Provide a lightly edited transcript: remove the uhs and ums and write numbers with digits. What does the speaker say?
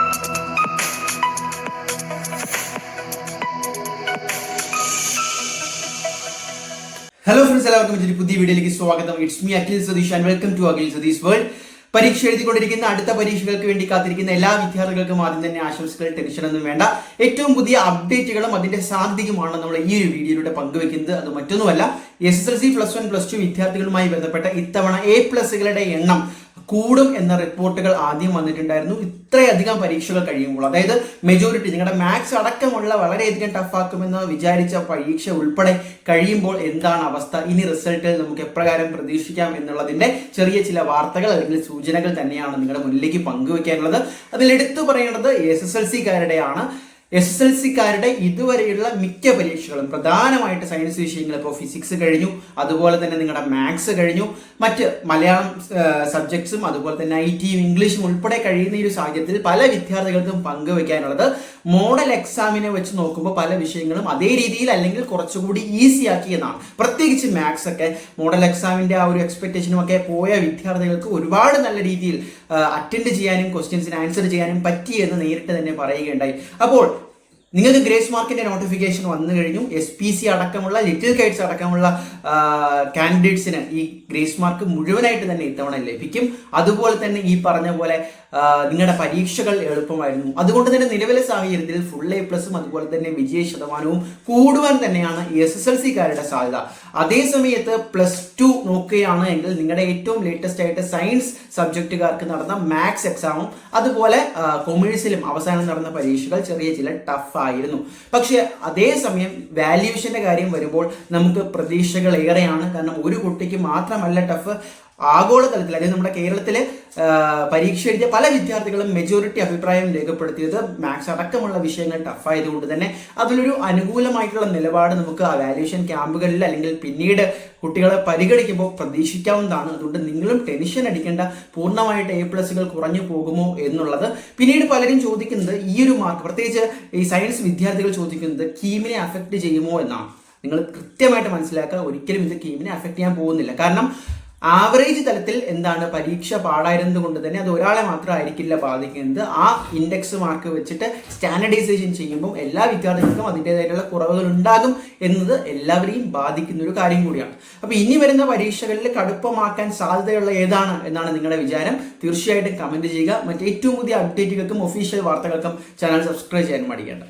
Hello friends, എല്ലാവർക്കും ഒരു പുതിയ വീഡിയോയിലേക്ക് സ്വാഗതം. It's me Akhil Satheesh and welcome to Akhil Satheesh world. പരീക്ഷ എഴുതിക്കൊണ്ടിരിക്കുന്ന അടുത്ത പരീക്ഷകൾക്ക് വേണ്ടി കാത്തിരിക്കുന്ന എല്ലാ വിദ്യാർത്ഥികൾക്കും ആദ്യം തന്നെ ആശംസകൾ. ടെൻഷനൊന്നും വേണ്ട. ഏറ്റവും പുതിയ അപ്ഡേറ്റുകളും അതിന്റെ സാധ്യതയുമാണ് നമ്മൾ ഈ ഒരു വീഡിയോയിലൂടെ പങ്കുവെക്കുന്നത്. അത് മറ്റൊന്നുമല്ല, SSLC +1 +2 വിദ്യാർത്ഥികളുമായി ബന്ധപ്പെട്ട ഇത്തവണ A+കളുടെ എണ്ണം കൂടും എന്ന റിപ്പോർട്ടുകൾ ആദ്യം വന്നിട്ടുണ്ടായിരുന്നു. ഇത്രയധികം പരീക്ഷകൾ കഴിയുമ്പോൾ, അതായത് മെജോറിറ്റി നിങ്ങളുടെ മാത്സ് അടക്കമുള്ള വളരെയധികം ടഫാക്കുമെന്ന് വിചാരിച്ച പരീക്ഷ ഉൾപ്പെടെ കഴിയുമ്പോൾ എന്താണ് അവസ്ഥ, ഇനി റിസൾട്ട് നമുക്ക് എപ്രകാരം പ്രതീക്ഷിക്കാം എന്നുള്ളതിന്റെ ചെറിയ ചില വാർത്തകൾ അല്ലെങ്കിൽ സൂചനകൾ തന്നെയാണ് നിങ്ങളുടെ മുന്നിലേക്ക് പങ്കുവെക്കാനുള്ളത്. അതിൽ എടുത്തു പറയേണ്ടത് SSLC-കാരുടെയാണ്. SSLC-കാരുടെ ഇതുവരെയുള്ള മിക്ക പരീക്ഷകളും, പ്രധാനമായിട്ട് സയൻസ് വിഷയങ്ങൾ, ഇപ്പോൾ ഫിസിക്സ് കഴിഞ്ഞു, അതുപോലെ തന്നെ നിങ്ങളുടെ മാത്സ് കഴിഞ്ഞു, മറ്റ് മലയാളം സബ്ജക്ട്സും അതുപോലെ തന്നെ IT-യും ഇംഗ്ലീഷും ഉൾപ്പെടെ കഴിയുന്ന ഈ ഒരു സാഹചര്യത്തിൽ പല വിദ്യാർത്ഥികൾക്കും പങ്കുവെക്കാനുള്ളത്, മോഡൽ എക്സാമിനെ വെച്ച് നോക്കുമ്പോൾ പല വിഷയങ്ങളും അതേ രീതിയിൽ അല്ലെങ്കിൽ കുറച്ചുകൂടി ഈസി ആക്കിയെന്നാണ്. പ്രത്യേകിച്ച് മാത്സ് ഒക്കെ മോഡൽ എക്സാമിന്റെ ആ ഒരു എക്സ്പെക്ടേഷനും ഒക്കെ പോയ വിദ്യാർത്ഥികൾക്ക് ഒരുപാട് നല്ല രീതിയിൽ അറ്റൻഡ് ചെയ്യാനും ക്വസ്റ്റ്യൻസിന് ആൻസർ ചെയ്യാനും പറ്റിയെന്ന് നേരിട്ട് തന്നെ പറയുകയുണ്ടായി. അപ്പോൾ നിങ്ങൾക്ക് ഗ്രേസ് മാർക്കിന്റെ നോട്ടിഫിക്കേഷൻ വന്നു കഴിഞ്ഞു. SPC അടക്കമുള്ള ലിറ്റിൽ കൈറ്റ്സ് അടക്കമുള്ള കാൻഡിഡേറ്റ്സിന് ഈ ഗ്രേസ് മാർക്ക് മുഴുവനായിട്ട് തന്നെ ഇത്തവണ ലഭിക്കും. അതുപോലെ തന്നെ ഈ പറഞ്ഞ പോലെ നിങ്ങളുടെ പരീക്ഷകൾ എളുപ്പമായിരുന്നു. അതുകൊണ്ട് തന്നെ നിലവിലെ സാഹചര്യത്തിൽ ഫുൾ A+ഉം അതുപോലെ തന്നെ വിജയ ശതമാനവും കൂടുവാൻ തന്നെയാണ് SSLC-കാരുടെ സാധ്യത. അതേസമയത്ത് +2 നോക്കുകയാണ് എങ്കിൽ നിങ്ങളുടെ ഏറ്റവും ലേറ്റസ്റ്റ് ആയിട്ട് സയൻസ് സബ്ജക്റ്റുകാർക്ക് നടന്ന മാത്സ് എക്സാമും അതുപോലെ കൊമേഴ്സിലും അവസാനം നടന്ന പരീക്ഷകൾ ചെറിയ ചില ടഫ് ആയിരുന്നു. പക്ഷെ അതേസമയം വാല്യൂഷന്റെ കാര്യം വരുമ്പോൾ നമുക്ക് പ്രതീക്ഷകൾ ഏറെയാണ്. കാരണം ഒരു കുട്ടിക്ക് മാത്രമല്ല ടഫ്, ആഗോളതലത്തിൽ, അതായത് നമ്മുടെ കേരളത്തിലെ പരീക്ഷ എഴുതിയ പല വിദ്യാർത്ഥികളും മെജോറിറ്റി അഭിപ്രായം രേഖപ്പെടുത്തിയത് മാത്സ് അടക്കമുള്ള വിഷയങ്ങൾ ടഫായതുകൊണ്ട് തന്നെ അതിലൊരു അനുകൂലമായിട്ടുള്ള നിലപാട് നമുക്ക് ആ വാല്യൂഷൻ ക്യാമ്പുകളിൽ അല്ലെങ്കിൽ പിന്നീട് കുട്ടികളെ പരിഗണിക്കുമ്പോൾ പ്രതീക്ഷിക്കാവുന്നതാണ്. അതുകൊണ്ട് നിങ്ങളും ടെൻഷൻ അടിക്കേണ്ട. പൂർണ്ണമായിട്ട് A+കൾ കുറഞ്ഞു പോകുമോ എന്നുള്ളത് പിന്നീട് പലരും ചോദിക്കുന്നത്, ഈ ഒരു മാർക്ക് പ്രത്യേകിച്ച് ഈ സയൻസ് വിദ്യാർത്ഥികൾ ചോദിക്കുന്നത് കീമിനെ അഫക്റ്റ് ചെയ്യുമോ എന്നാണ്. നിങ്ങൾ കൃത്യമായിട്ട് മനസ്സിലാക്കുക, ഒരിക്കലും ഇത് കീമിനെ അഫക്റ്റ് ചെയ്യാൻ പോകുന്നില്ല. കാരണം ആവറേജ് തലത്തിൽ എന്താണ്, പരീക്ഷ പാടായിരുന്നത് കൊണ്ട് തന്നെ അത് ഒരാളെ മാത്രം ആയിരിക്കില്ല ബാധിക്കുന്നത്. ആ ഇൻഡെക്സ് മാർക്ക് വെച്ചിട്ട് സ്റ്റാൻഡർഡൈസേഷൻ ചെയ്യുമ്പോൾ എല്ലാ വിദ്യാർത്ഥികൾക്കും അതിൻ്റെതായിട്ടുള്ള കുറവുകൾ ഉണ്ടാകും എന്നത് എല്ലാവരെയും ബാധിക്കുന്ന ഒരു കാര്യം കൂടിയാണ്. അപ്പോൾ ഇനി വരുന്ന പരീക്ഷകളിൽ കടുപ്പമാക്കാൻ സാധ്യതയുള്ള ഏതാണ് എന്നാണ് നിങ്ങളുടെ വിചാരം? തീർച്ചയായിട്ടും കമന്റ് ചെയ്യുക. മറ്റേറ്റവും പുതിയ അപ്ഡേറ്റുകൾക്കും ഒഫീഷ്യൽ വാർത്തകൾക്കും ചാനൽ സബ്സ്ക്രൈബ് ചെയ്യാൻ മടിക്കേണ്ട.